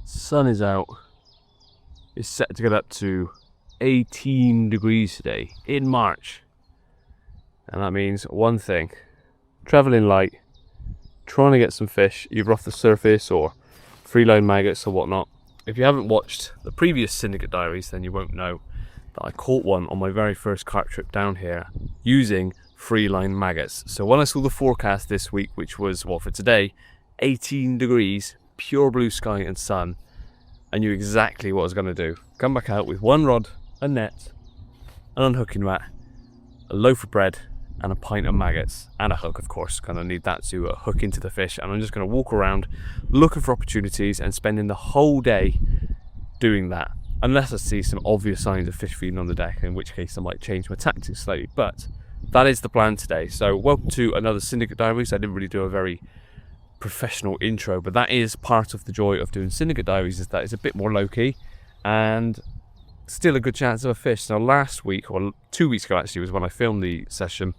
Sun is out. It's set to get up to 18 degrees today in March. And that means one thing: travelling light, trying to get some fish either off the surface or free line maggots or whatnot. If you haven't watched the previous Syndicate Diaries, then you won't know that I caught one on my very first carp trip down here using free line maggots. So when I saw the forecast this week, which was, well, for today, 18 degrees, pure blue sky and sun, I knew exactly what I was going to do. Come back out with one rod, a net, an unhooking mat, a loaf of bread, and a pint of maggots, and a hook, of course. Gonna need that to hook into the fish, and I'm just gonna walk around looking for opportunities and spending the whole day doing that, unless I see some obvious signs of fish feeding on the deck, in which case I might change my tactics slightly. But that is the plan today. So welcome to another Syndicate Diaries. I didn't really do a very professional intro, but that is part of the joy of doing Syndicate Diaries, is that it's a bit more low-key and still a good chance of a fish. Now last week, or 2 weeks ago actually, was when I filmed the session.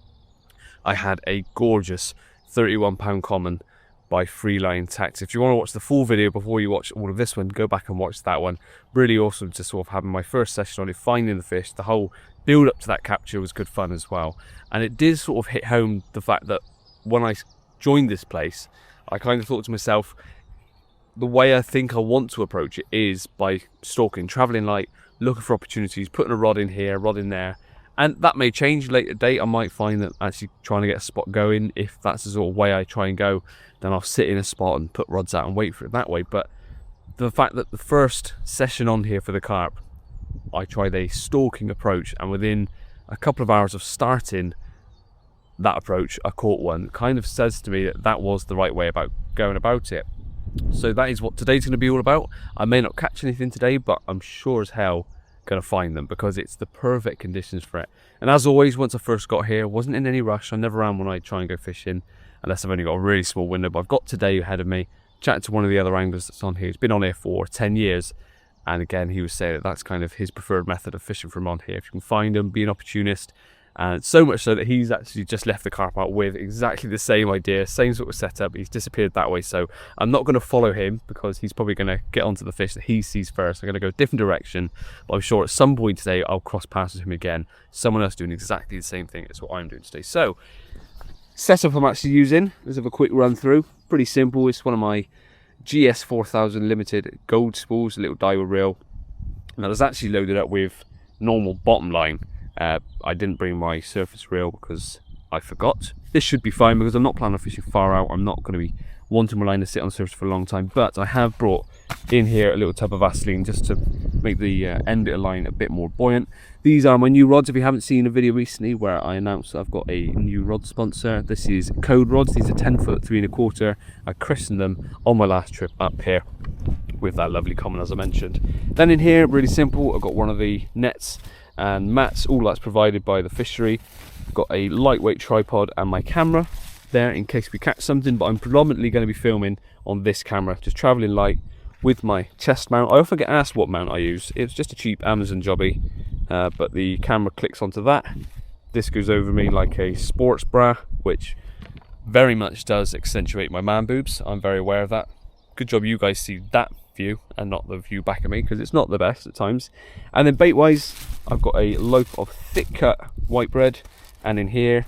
I had a gorgeous 31-pound common by Freeline Tax. If you want to watch the full video before you watch all of this one, go back and watch that one. Really awesome to sort of having my first session on it, finding the fish. The whole build up to that capture was good fun as well. And it did sort of hit home the fact that when I joined this place, I kind of thought to myself, the way I think I want to approach it is by stalking, travelling light, looking for opportunities, putting a rod in here, rod in there. And that may change later date. I might find that actually trying to get a spot going, if that's the sort of way I try and go, then I'll sit in a spot and put rods out and wait for it that way. But the fact that the first session on here for the carp, I tried a stalking approach, and within a couple of hours of starting that approach, I caught one, kind of says to me that that was the right way about going about it. So that is what today's going to be all about. I may not catch anything today, but I'm sure as hell going to find them, because it's the perfect conditions for it. And as always, once I first got here, wasn't in any rush. I never am when I try and go fishing, unless I've only got a really small window. But I've got today ahead of me, chatting to one of the other anglers that's on here. He's been on here for 10 years, and again, he was saying that that's kind of his preferred method of fishing from on here. If you can find them, be an opportunist. And so much so that he's actually just left the carp out with exactly the same idea, same sort of setup. He's disappeared that way, so I'm not going to follow him, because he's probably going to get onto the fish that he sees first. I'm going to go a different direction, but I'm sure at some point today I'll cross paths with him again. Someone else doing exactly the same thing as what I'm doing today. So, setup I'm actually using, let's have a quick run through. Pretty simple. It's one of my GS 4000 limited gold spools, a little diver reel. Now, it's actually loaded up with normal bottom line. I didn't bring my surface reel because I forgot. This should be fine, because I'm not planning on fishing far out. I'm not going to be wanting my line to sit on the surface for a long time, but I have brought in here a little tub of Vaseline just to make the end bit of line a bit more buoyant. These are my new rods. If you haven't seen a video recently where I announced I've got a new rod sponsor, this is Code Rods. These are 10 foot 3 1/4. I christened them on my last trip up here with that lovely common, as I mentioned. Then in here, really simple, I've got one of the nets and mats. All that's provided by the fishery. I've got a lightweight tripod and my camera there in case we catch something, but I'm predominantly going to be filming on this camera, just travelling light with my chest mount. I often get asked what mount I use. It's just a cheap Amazon jobby, but the camera clicks onto that. This goes over me like a sports bra, which very much does accentuate my man boobs. I'm very aware of that. Good job you guys see that view and not the view back at me, because it's not the best at times. And then bait wise, I've got a loaf of thick cut white bread, and in here,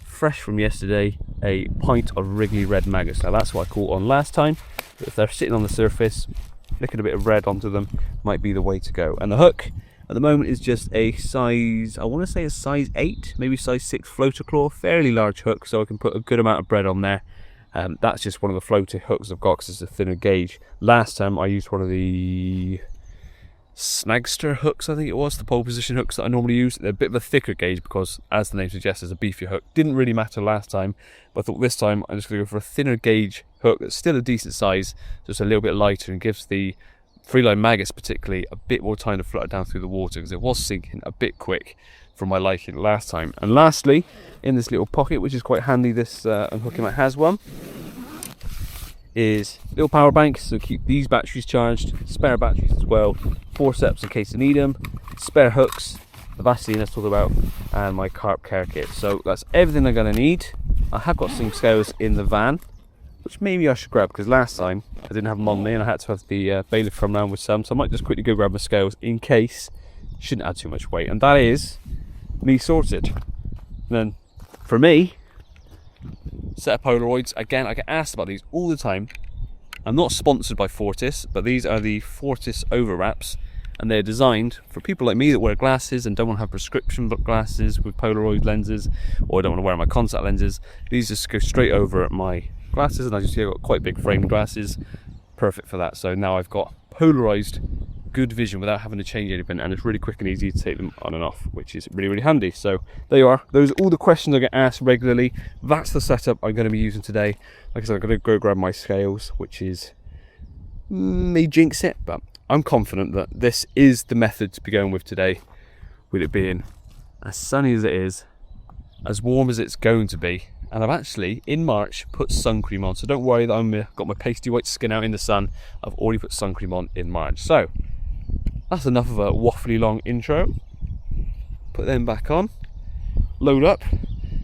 fresh from yesterday, a pint of Wrigley red maggots. Now that's what I caught on last time, but if they're sitting on the surface, flicking a bit of red onto them might be the way to go. And the hook at the moment is just a size, I want to say a size 8, maybe size 6 floater claw, fairly large hook, so I can put a good amount of bread on there. That's just one of the floaty hooks I've got, because it's a thinner gauge. Last time I used one of the Snagster hooks, I think it was, the pole position hooks that I normally use. They're a bit of a thicker gauge because, as the name suggests, it's a beefier hook. Didn't really matter last time, but I thought this time I'm just going to go for a thinner gauge hook that's still a decent size, just a little bit lighter, and gives the freeline maggots particularly a bit more time to flutter down through the water, because it was sinking a bit quick for my liking last time. And lastly, in this little pocket, which is quite handy, this unhooking mat has one, is a little power bank, so keep these batteries charged, spare batteries as well, forceps in case I need them, spare hooks, the Vaseline I talked about, and my carp care kit. So that's everything I'm going to need. I have got some scales in the van, which maybe I should grab, because last time I didn't have them on me and I had to have the bailiff come around with some, so I might just quickly go grab my scales in case. Shouldn't add too much weight, and that is me sorted. And then for me, set of Polaroids. Again, I get asked about these all the time. I'm not sponsored by Fortis, but these are the Fortis overwraps, and they're designed for people like me that wear glasses and don't want to have prescription glasses with Polaroid lenses, or don't want to wear my contact lenses. These just go straight over my glasses, and as you see, I've got quite big framed glasses, perfect for that. So now I've got polarized good vision without having to change anything, and it's really quick and easy to take them on and off, which is really handy. So there you are. Those are all the questions I get asked regularly. That's the setup I'm going to be using today. Like I said, I'm going to go grab my scales, which is may jinx it, but I'm confident that this is the method to be going with today, with it being as sunny as it is, as warm as it's going to be. And I've actually, in March, put sun cream on, so don't worry that I've got my pasty white skin out in the sun. I've already put sun cream on in March. So that's enough of a waffly long intro. Put them back on, load up,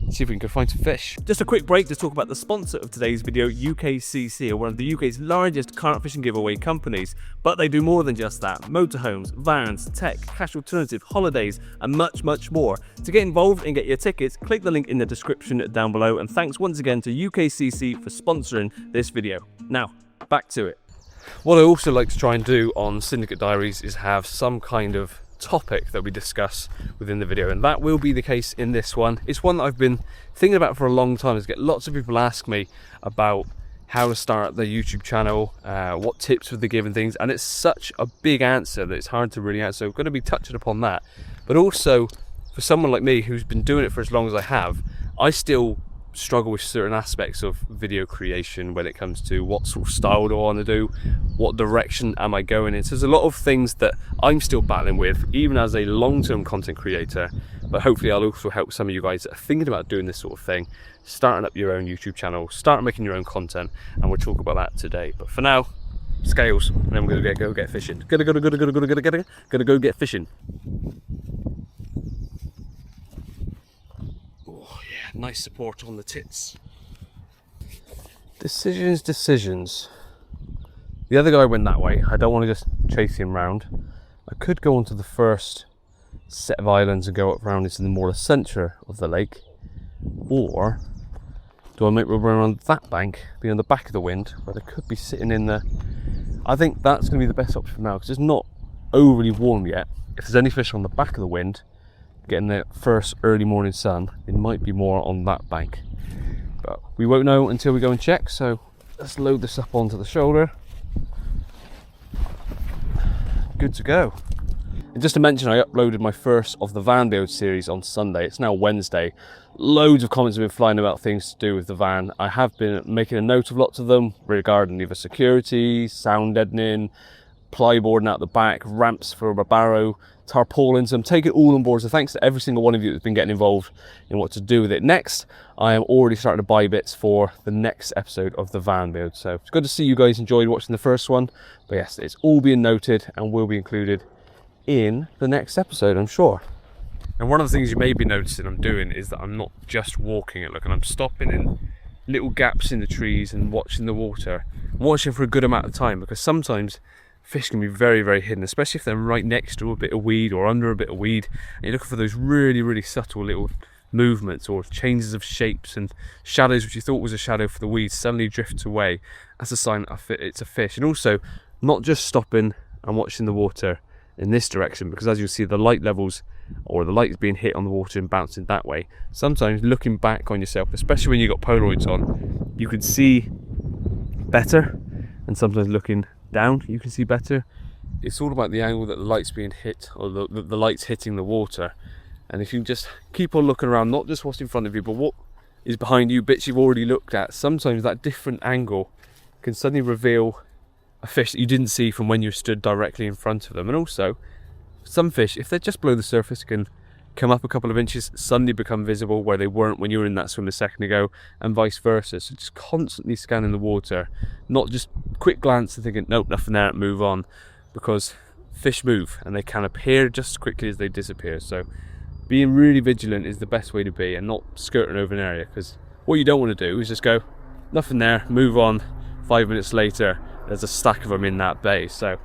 see if we can go find some fish. Just a quick break to talk about the sponsor of today's video, UKCC, are one of the UK's largest carp fishing giveaway companies, but they do more than just that. Motorhomes, vans, tech, cash alternative, holidays, and much more. To get involved and get your tickets, click the link in the description down below, and thanks once again to UKCC for sponsoring this video. Now, back to it. What I also like to try and do on Syndicate Diaries is have some kind of topic that we discuss within the video, and that will be the case in this one. It's one that I've been thinking about for a long time. Is get lots of people ask me about how to start their YouTube channel, what tips would they give and things, and it's such a big answer that it's hard to really answer. So I'm going to be touching upon that, but also for someone like me who's been doing it for as long as I have, I still struggle with certain aspects of video creation when it comes to what sort of style do I want to do, what direction am I going in. So there's a lot of things that I'm still battling with, even as a long-term content creator, but hopefully I'll also help some of you guys that are thinking about doing this sort of thing, starting up your own YouTube channel, start making your own content, and we'll talk about that today. But for now, scales, and then we're gonna go get fishing. Gonna go get fishing. Nice support on the tits. Decisions. The other guy went that way. I don't want to just chase him round. I could go onto the first set of islands and go up round into the more centre of the lake, or do I make my run around that bank, be on the back of the wind, where they could be sitting in the... I think that's going to be the best option for now, because it's not overly warm yet. If there's any fish on the back of the wind, getting the first early morning sun, it might be more on that bank, but we won't know until we go and check. So let's load this up onto the shoulder. Good to go. And just to mention, I uploaded my first of the van build series on Sunday. It's now Wednesday. Loads of comments have been flying about things to do with the van. I have been making a note of lots of them regarding either security, sound deadening, plyboarding out the back, ramps for a barrow, tarpaulins. I'm taking it all on board, so thanks to every single one of you that's been getting involved in what to do with it. Next, I am already starting to buy bits for the next episode of the van build, so it's good to see you guys enjoyed watching the first one. But yes, it's all being noted and will be included in the next episode, I'm sure. And one of the things you may be noticing I'm doing is that I'm not just walking it, and I'm stopping in little gaps in the trees and watching the water, watching for a good amount of time, because sometimes fish can be very hidden, especially if they're right next to a bit of weed or under a bit of weed, and you're looking for those really subtle little movements or changes of shapes and shadows which you thought was a shadow for the weed suddenly drifts away. That's a sign that it's a fish. And also not just stopping and watching the water in this direction, because as you'll see, the light levels or the light is being hit on the water and bouncing that way. Sometimes looking back on yourself, especially when you've got Polaroids on, you can see better, and sometimes looking down you can see better. It's all about the angle that the light's being hit, or the light's hitting the water. And if you just keep on looking around, not just what's in front of you, but what is behind you, bits you've already looked at, sometimes that different angle can suddenly reveal a fish that you didn't see from when you stood directly in front of them. And also, some fish, if they're just below the surface, can come up a couple of inches, suddenly become visible where they weren't when you were in that swim a second ago, and vice versa. So just constantly scanning the water, not just quick glance and thinking, nope, nothing there, move on, because fish move and they can appear just as quickly as they disappear. So being really vigilant is the best way to be, and not skirting over an area, because what you don't want to do is just go, nothing there, move on. 5 minutes later, there's a stack of them in that bay. So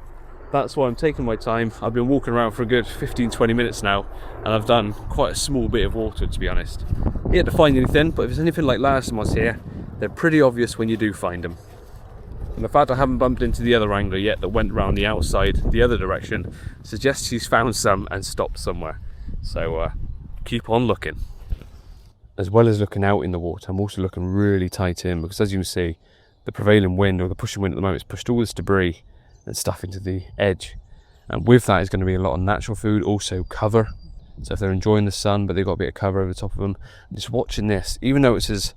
that's why I'm taking my time. I've been walking around for a good 15-20 minutes now, and I've done quite a small bit of water, to be honest. Yet to find anything, but if it's anything like last time I was here, they're pretty obvious when you do find them. And the fact I haven't bumped into the other angler yet that went around the outside the other direction suggests he's found some and stopped somewhere. So keep on looking. As well as looking out in the water, I'm also looking really tight in, because as you can see, the prevailing wind, or the pushing wind at the moment, has pushed all this debris and stuff into the edge. And with that is going to be a lot of natural food, also cover. So if they're enjoying the sun, but they've got a bit of cover over the top of them, just watching this, even though it's as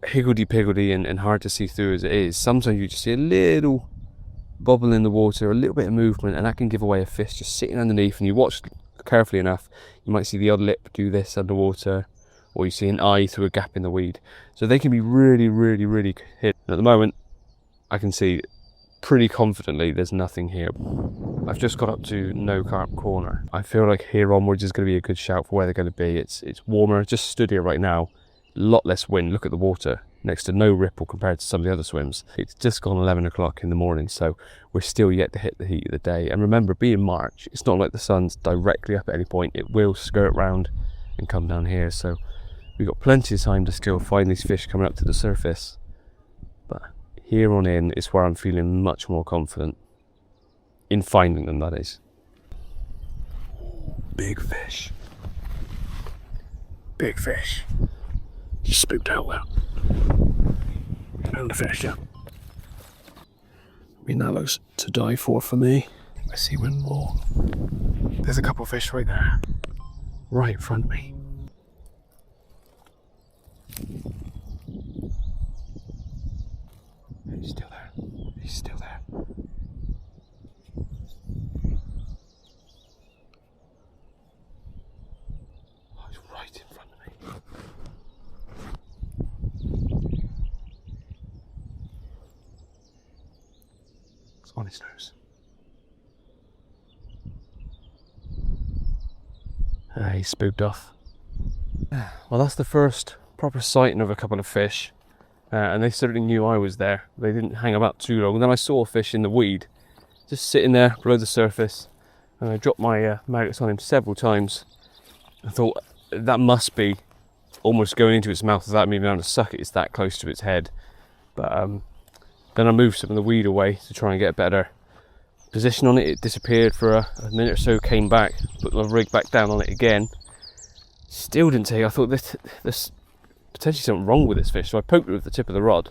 higgledy-piggledy and hard to see through as it is, sometimes you just see a little bubble in the water, a little bit of movement, and that can give away a fish just sitting underneath. And you watch carefully enough, you might see the odd lip do this underwater, or you see an eye through a gap in the weed. So they can be really, really, really hidden. At the moment, I can see pretty confidently there's nothing here. I've just got up to No Carp Corner. I feel like here onwards is going to be a good shout for where they're going to be. It's warmer. Just stood here right now. A lot less wind. Look at the water. Next to no ripple compared to some of the other swims. It's just gone 11 o'clock in the morning, so we're still yet to hit the heat of the day. And remember, being March, it's not like the sun's directly up at any point. It will skirt round and come down here. So we've got plenty of time to still find these fish coming up to the surface. But here on in is where I'm feeling much more confident in finding them, that is. Big fish. Big fish. Just spooked out well. Found a fish, yeah. I mean, that looks to die for me. I see one more. There's a couple of fish right there. Right in front of me. He's still there. He's still there. Oh, he's right in front of me. It's on his nose. He's spooked off. Well, that's the first proper sighting of a couple of fish. And they certainly knew I was there. They didn't hang about too long. And then I saw a fish in the weed, just sitting there below the surface. And I dropped my maggots on him several times. I thought, that must be almost going into its mouth without me being able to suck it. It's that close to its head. But then I moved some of the weed away to try and get a better position on it. It disappeared for a minute or so, came back, put my rig back down on it again. Still didn't take. I thought this potentially something wrong with this fish, so I poked it with the tip of the rod,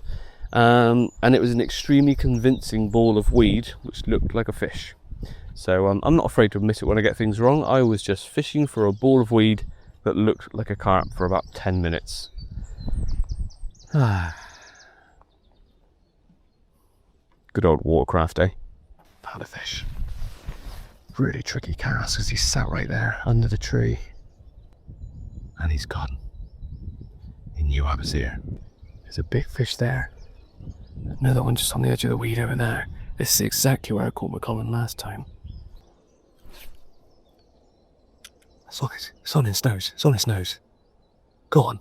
and it was an extremely convincing ball of weed which looked like a fish. So I'm not afraid to admit it when I get things wrong. I was just fishing for a ball of weed that looked like a carp for about 10 minutes. Good old watercraft, eh? Found a fish. Really tricky cast because he sat right there under the tree, and he's gone. He knew I was here. There's a big fish there. Another one just on the edge of the weed over there. This is exactly where I caught McCollum last time. It's on his nose. It's on his nose. Go on.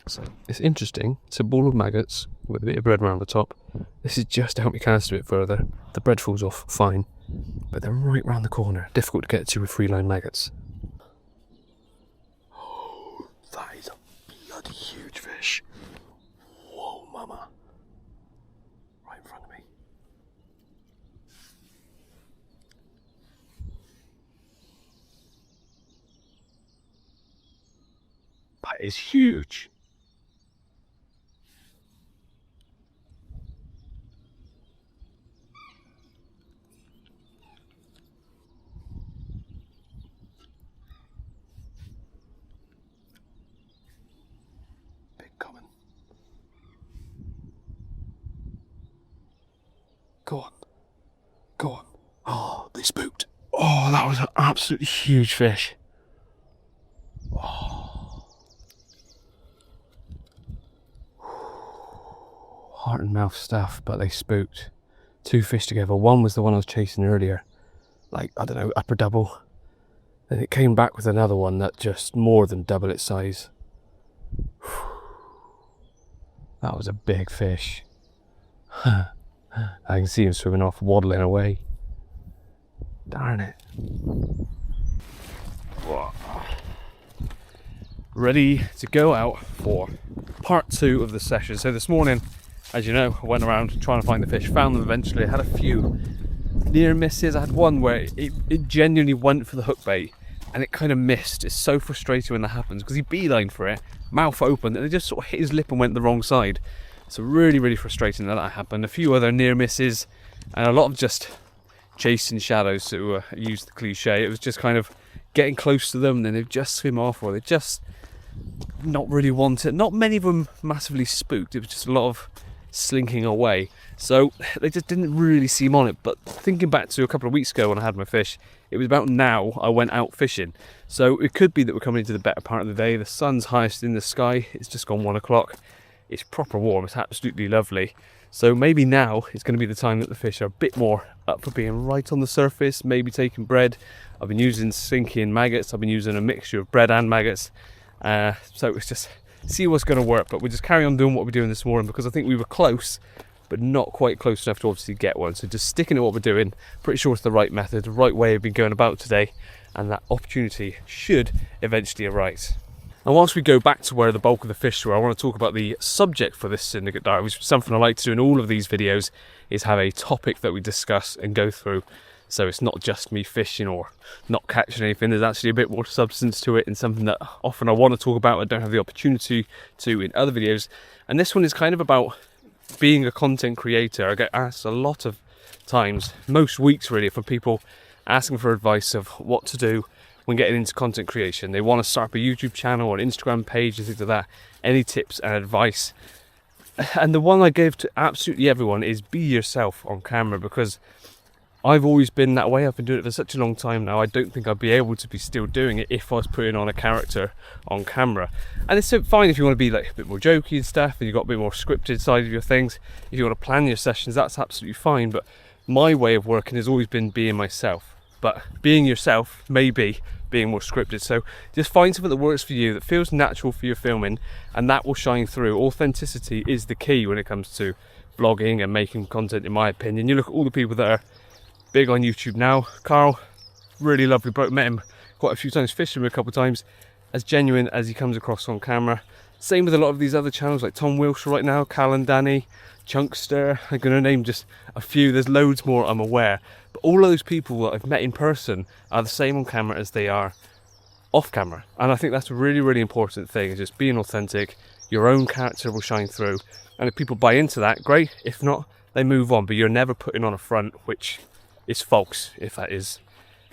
So it's interesting. It's a ball of maggots with a bit of bread around the top. This is just to help me cast a bit further. The bread falls off fine, but they're right round the corner. Difficult to get to with 3-line maggots. Oh, that is a bloody huge fish. Whoa, mama. Right in front of me. That is huge. Go on. Go on. Oh, they spooked. Oh, that was an absolutely huge fish. Oh. Heart and mouth stuff, but they spooked. 2 fish together. One was the one I was chasing earlier. like, I don't know, upper double. Then it came back with another one that just more than double its size. That was a big fish. I can see him swimming off, waddling away. Darn it. Whoa. Ready to go out for part 2 of the session. So this morning, as you know, I went around trying to find the fish, found them eventually. I had a few near misses. I had one where it genuinely went for the hook bait and it kind of missed. It's so frustrating when that happens because he beelined for it, mouth open, and it just sort of hit his lip and went the wrong side. So really, really frustrating that happened. A few other near misses and a lot of just chasing shadows, to use the cliche. It was just kind of getting close to them and then they'd just swim off, or they just not really want it. Not many of them massively spooked, it was just a lot of slinking away. So they just didn't really seem on it. But thinking back to a couple of weeks ago when I had my fish, it was about now I went out fishing. So it could be that we're coming into the better part of the day. The sun's highest in the sky, it's just gone 1 o'clock. It's proper warm, it's absolutely lovely. So maybe now is going to be the time that the fish are a bit more up for being right on the surface, maybe taking bread. I've been using sinking maggots, I've been using a mixture of bread and maggots. So it's just see what's going to work, but we'll just carry on doing what we're doing this morning because I think we were close, but not quite close enough to obviously get one. So just sticking to what we're doing, pretty sure it's the right method, the right way of being going about today, and that opportunity should eventually arise. And whilst we go back to where the bulk of the fish were, I want to talk about the subject for this Syndicate Diary, which is something I like to do in all of these videos, is have a topic that we discuss and go through. So it's not just me fishing or not catching anything, there's actually a bit more substance to it and something that often I want to talk about and don't have the opportunity to in other videos. And this one is kind of about being a content creator. I get asked a lot of times, most weeks really, from people asking for advice of what to do when getting into content creation. They want to start up a YouTube channel or an Instagram page and things like that. Any tips and advice? And the one I give to absolutely everyone is be yourself on camera, because I've always been that way. I've been doing it for such a long time now. I don't think I'd be able to be still doing it if I was putting on a character on camera. And it's so fine if you want to be like a bit more jokey and stuff, and you've got a bit more scripted side of your things. If you want to plan your sessions, that's absolutely fine. But my way of working has always been being myself. But being yourself may be being more scripted. So just find something that works for you, that feels natural for your filming, and that will shine through. Authenticity is the key when it comes to vlogging and making content, in my opinion. You look at all the people that are big on YouTube now. Carl, really lovely bloke, met him quite a few times, fished him a couple of times, as genuine as he comes across on camera. Same with a lot of these other channels like Tom Wilshire right now, Cal and Danny, Chunkster. I'm going to name just a few, there's loads more I'm aware. But all of those people that I've met in person are the same on camera as they are off camera. And I think that's a really, really important thing, is just being authentic. Your own character will shine through. And if people buy into that, great. If not, they move on. But you're never putting on a front which is false, if that is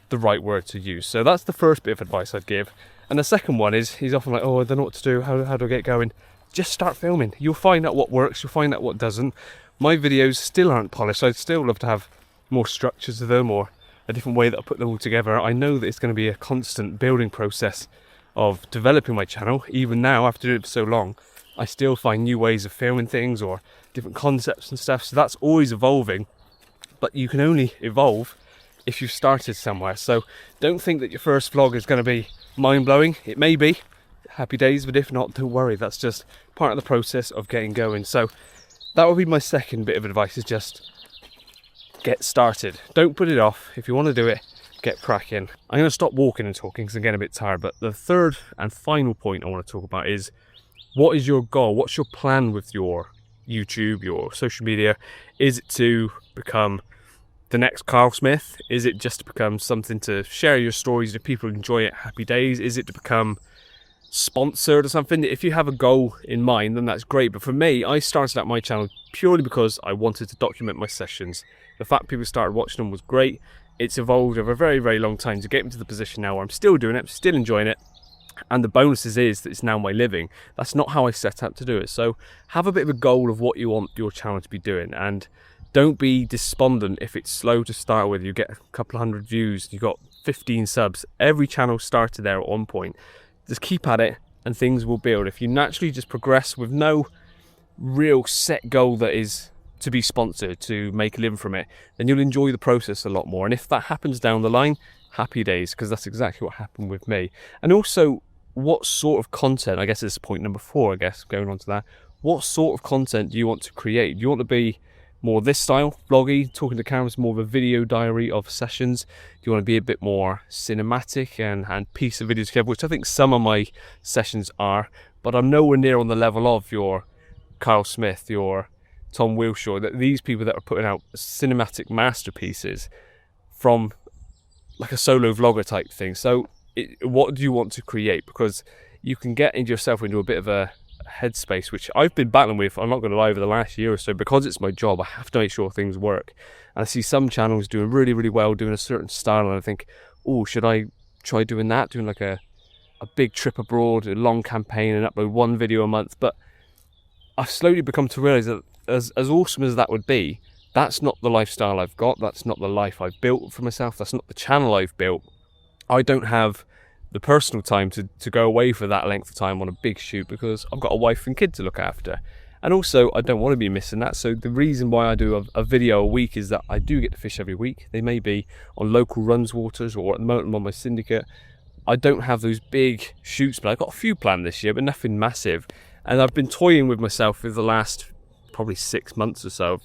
the right word to use. So that's the first bit of advice I'd give. And the second one is, he's often like, oh, I don't know what to do. How do I get going? Just start filming. You'll find out what works. You'll find out what doesn't. My videos still aren't polished. I'd still love to have more structures to them, or a different way that I put them all together. I know that it's going to be a constant building process of developing my channel. Even now, after doing it for so long, I still find new ways of filming things or different concepts and stuff. So that's always evolving. But you can only evolve if you've started somewhere. So don't think that your first vlog is going to be mind-blowing. It may be, happy days, but if not, don't worry. That's just part of the process of getting going. So that would be my second bit of advice, is just get started. Don't put it off. If you want to do it, get cracking. I'm going to stop walking and talking because I'm getting a bit tired. But the third and final point I want to talk about is, what is your goal? What's your plan with your YouTube, your social media? Is it to become the next Carl Smith? Is it just to become something to share your stories if people enjoy it? Happy days. Is it to become sponsored or something? If you have a goal in mind, then that's great. But for me, I started out my channel purely because I wanted to document my sessions. The fact people started watching them was great. It's evolved over a very, very long time to get into the position now where I'm still doing it, I'm still enjoying it. And the bonus is that it's now my living. That's not how I set out to do it. So have a bit of a goal of what you want your channel to be doing, and don't be despondent if it's slow to start with. You get a couple of hundred views, you got 15 subs. Every channel started there at one point. Just keep at it and things will build. If you naturally just progress with no real set goal that is to be sponsored, to make a living from it, then you'll enjoy the process a lot more. And if that happens down the line, happy days, because that's exactly what happened with me. And also, what sort of content, I guess this is point number 4, I guess, going on to that, what sort of content do you want to create? Do you want to be more this style, vloggy, talking to cameras, more of a video diary of sessions? Do you want to be a bit more cinematic and piece of videos together, which I think some of my sessions are, but I'm nowhere near on the level of your Kyle Smith, your Tom Wilshaw, that these people that are putting out cinematic masterpieces from like a solo vlogger type thing. So what do you want to create? Because you can get yourself into a bit of a headspace, which I've been battling with, I'm not going to lie, over the last year or so, because it's my job. I have to make sure things work. And I see some channels doing really, really well, doing a certain style, and I think, oh, should I try doing that? Doing like a big trip abroad, a long campaign, and upload 1 video a month. But I've slowly become to realise that as awesome as that would be, that's not the lifestyle I've got. That's not the life I've built for myself. That's not the channel I've built. I don't have the personal time to go away for that length of time on a big shoot, because I've got a wife and kid to look after. And also, I don't want to be missing that. So the reason why I do a video a week is that I do get to fish every week. They may be on local runs waters, or at the moment I'm on my Syndicate. I don't have those big shoots, but I've got a few planned this year, but nothing massive. And I've been toying with myself for the last probably 6 months or so.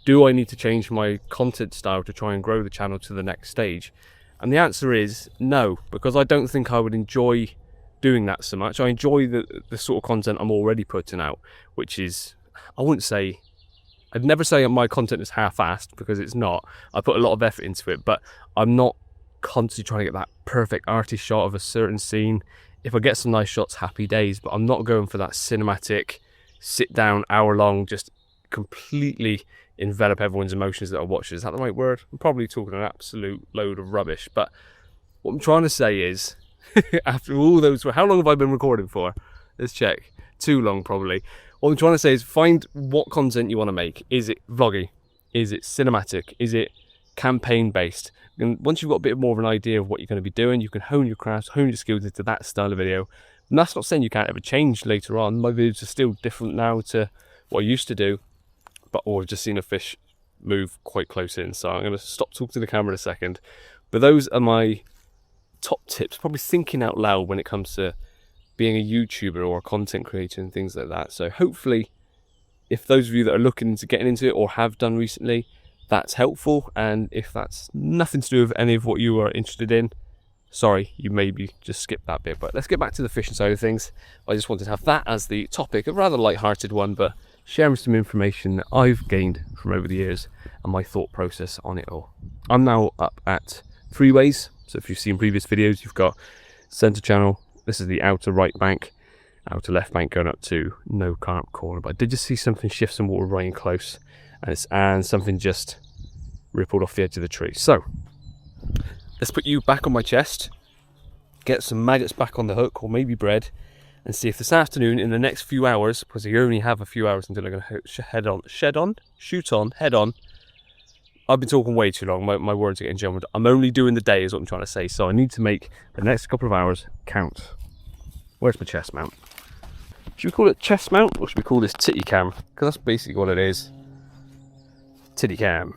Do I need to change my content style to try and grow the channel to the next stage? And the answer is no, because I don't think I would enjoy doing that so much. I enjoy the sort of content I'm already putting out, which is, I'd never say my content is half-assed, because it's not. I put a lot of effort into it, but I'm not constantly trying to get that perfect artist shot of a certain scene. If I get some nice shots, happy days, but I'm not going for that cinematic, sit down, hour-long, just completely envelop everyone's emotions that are watching. Is that the right word? I'm probably talking an absolute load of rubbish, but what I'm trying to say is, after all those, how long have I been recording for? Let's check. Too long, probably. What I'm trying to say is, find what content you want to make. Is it vloggy? Is it cinematic? Is it campaign based? And once you've got a bit more of an idea of what you're going to be doing, you can hone your craft, hone your skills into that style of video. And that's not saying you can't ever change later on. My videos are still different now to what I used to do, but I've just seen a fish move quite close in, so I'm going to stop talking to the camera in a second. But those are my top tips, probably thinking out loud when it comes to being a YouTuber or a content creator and things like that. So hopefully, if those of you that are looking into getting into it or have done recently, that's helpful. And if that's nothing to do with any of what you are interested in, sorry, you maybe just skip that bit. But let's get back to the fishing side of things. I just wanted to have that as the topic, a rather light-hearted one, but sharing some information that I've gained from over the years and my thought process on it all. I'm now up at 3 ways. So if you've seen previous videos, you've got center channel. This is the outer right bank, outer left bank going up to no carp corner. But I did just see something shift some water running close, and something just rippled off the edge of the tree. So let's put you back on my chest, get some maggots back on the hook, or maybe bread, and see if this afternoon, in the next few hours, because you only have a few hours until I'm going to shoot on, head on. I've been talking way too long, my words are getting jumbled. I'm only doing the day is what I'm trying to say, so I need to make the next couple of hours count. Where's my chest mount? Should we call it chest mount, or should we call this titty cam? Because that's basically what it is. Titty cam.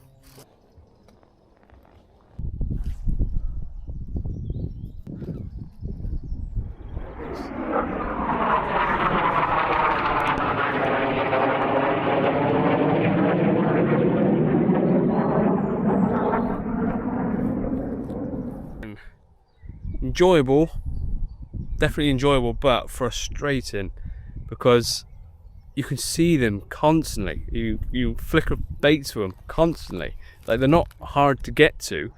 Enjoyable, definitely enjoyable, but frustrating, because you can see them constantly. You flicker bait to them constantly. Like, they're not hard to get to.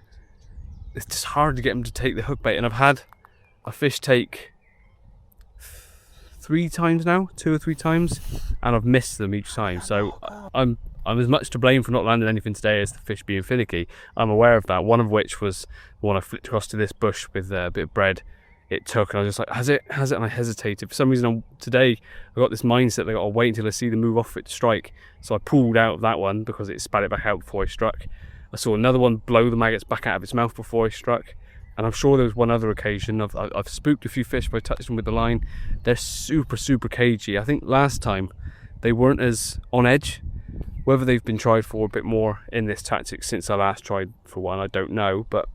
It's just hard to get them to take the hook bait. And I've had a fish take 3 times now, 2 or 3 times, and I've missed them each time. So I'm as much to blame for not landing anything today as the fish being finicky. I'm aware of that. One of which was the one I flicked across to this bush with a bit of bread. It took, and I was just like, has it? And I hesitated. For some reason, today I got this mindset that I got to wait until I see them move off for it to strike. So I pulled out that one because it spat it back out before I struck. I saw another one blow the maggots back out of its mouth before I struck. And I'm sure there was one other occasion. I've spooked a few fish by touching them with the line. They're super, super cagey. I think last time they weren't as on edge, Whether they've been tried for a bit more in this tactic since I last tried for one, I don't know, but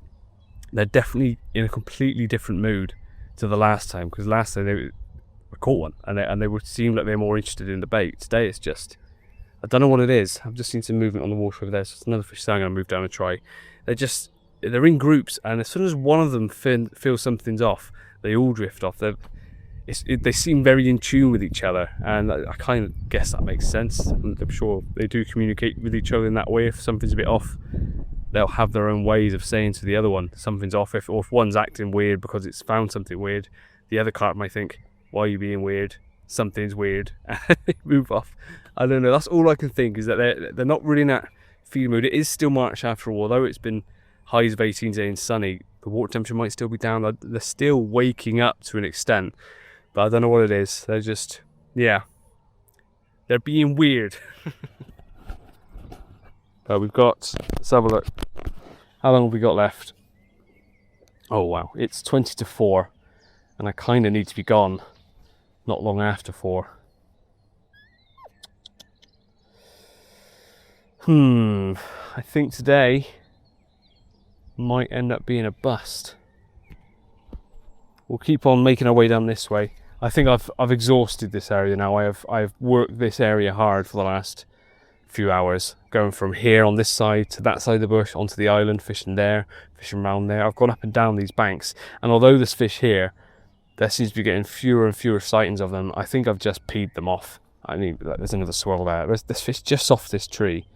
they're definitely in a completely different mood to the last time, because last time they caught one and they would seem like they're more interested in the bait. Today it's just, I don't know what it is. I've just seen some movement on the water over there, so it's another fish that I'm going to move down and try. They're in groups, and as soon as one of them feels something's off, they all drift off. They seem very in tune with each other, and I kind of guess that makes sense. I'm sure they do communicate with each other in that way. If something's a bit off, they'll have their own ways of saying to the other one something's off. Or if one's acting weird because it's found something weird, the other carp might think, why are you being weird? Something's weird. And they move off. I don't know. That's all I can think, is that they're not really in that feed mood. It is still March after all. Although it's been highs of 18 today and sunny, the water temperature might still be down. They're still waking up to an extent. But I don't know what it is. They're just, yeah. They're being weird. We've got, let's have a look. How long have we got left? Oh wow, it's 20 to 4. And I kind of need to be gone not long after 4. I think today might end up being a bust. We'll keep on making our way down this way. I think I've exhausted this area now. I've worked this area hard for the last few hours, going from here on this side to that side of the bush, onto the island, fishing there, fishing around there. I've gone up and down these banks, and although there's fish here, there seems to be getting fewer and fewer sightings of them. I think I've just peed them off. I mean, there's another swirl there. There's fish just off this tree,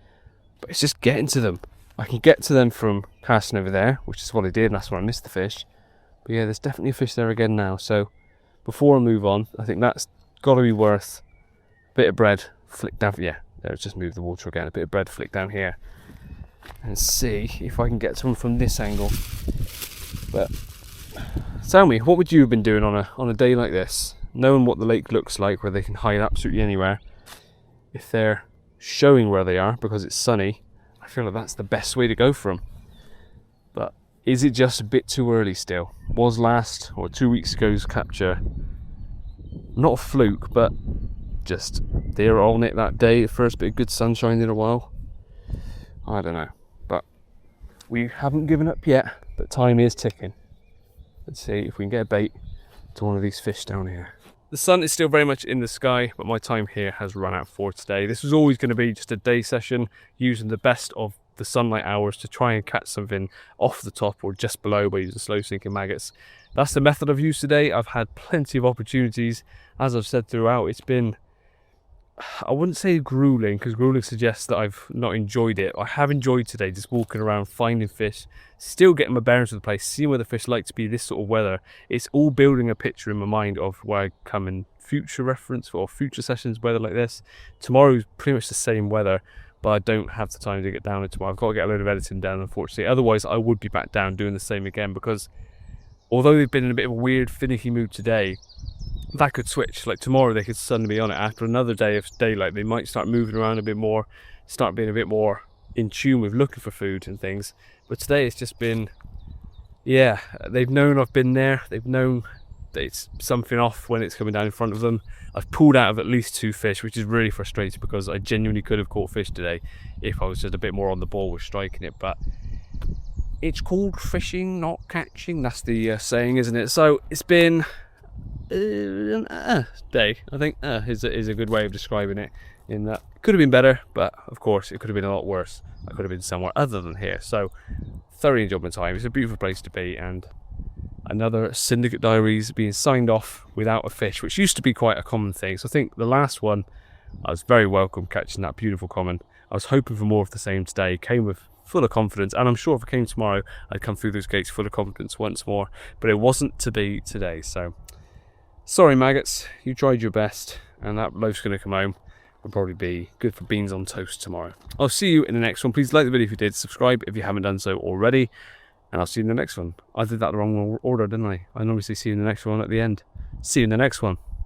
but it's just getting to them. I can get to them from casting over there, which is what I did, and that's where I missed the fish. But yeah, there's definitely a fish there again now. So before I move on, I think that's got to be worth a bit of bread flick down. Yeah, let's just move the water again. A bit of bread flick down here and see if I can get to them from this angle. But tell me, what would you have been doing on a day like this, knowing what the lake looks like, where they can hide absolutely anywhere? If they're showing where they are because it's sunny, I feel like that's the best way to go for them. But is it just a bit too early still? Was last or 2 weeks ago's capture not a fluke, but just they were on it that day, the first bit of good sunshine in a while? I don't know, but we haven't given up yet, but time is ticking. Let's see if we can get a bait to one of these fish down here. The sun is still very much in the sky, but my time here has run out for today. This was always going to be just a day session, using the best of the sunlight hours to try and catch something off the top or just below by using slow sinking maggots. That's the method I've used today. I've had plenty of opportunities. As I've said throughout, it's been, I wouldn't say grueling, because grueling suggests that I've not enjoyed it. I have enjoyed today, just walking around, finding fish, still getting my bearings of the place, seeing where the fish like to be this sort of weather. It's all building a picture in my mind of where I come in future reference or future sessions, weather like this. Tomorrow's pretty much the same weather, but I don't have the time to get down it tomorrow. I've got to get a load of editing done, unfortunately. Otherwise, I would be back down doing the same again, because although they've been in a bit of a weird, finicky mood today, that could switch. Like tomorrow, they could suddenly be on it. After another day of daylight, they might start moving around a bit more, start being a bit more in tune with looking for food and things. But today, it's just been, yeah, they've known I've been there. They've known that it's something off when it's coming down in front of them. I've pulled out of at least 2 fish, which is really frustrating, because I genuinely could have caught fish today if I was just a bit more on the ball with striking it. But it's called fishing, not catching. That's the saying, isn't it? So it's been an day, I think, is a good way of describing it. In that, it could have been better, but of course it could have been a lot worse. I could have been somewhere other than here. So thoroughly enjoyed my time. It's a beautiful place to be, and another Syndicate Diaries being signed off without a fish, which used to be quite a common thing. So I think the last one, I was very welcome catching that beautiful common. I was hoping for more of the same today. Came with full of confidence, and I'm sure if I came tomorrow, I'd come through those gates full of confidence once more. But it wasn't to be today. So sorry, maggots. You tried your best, and that loaf's going to come home. Will probably be good for beans on toast tomorrow. I'll see you in the next one. Please like the video if you did, subscribe if you haven't done so already, and I'll see you in the next one. I did that the wrong order, didn't I? I normally say see you in the next one at the end. See you in the next one.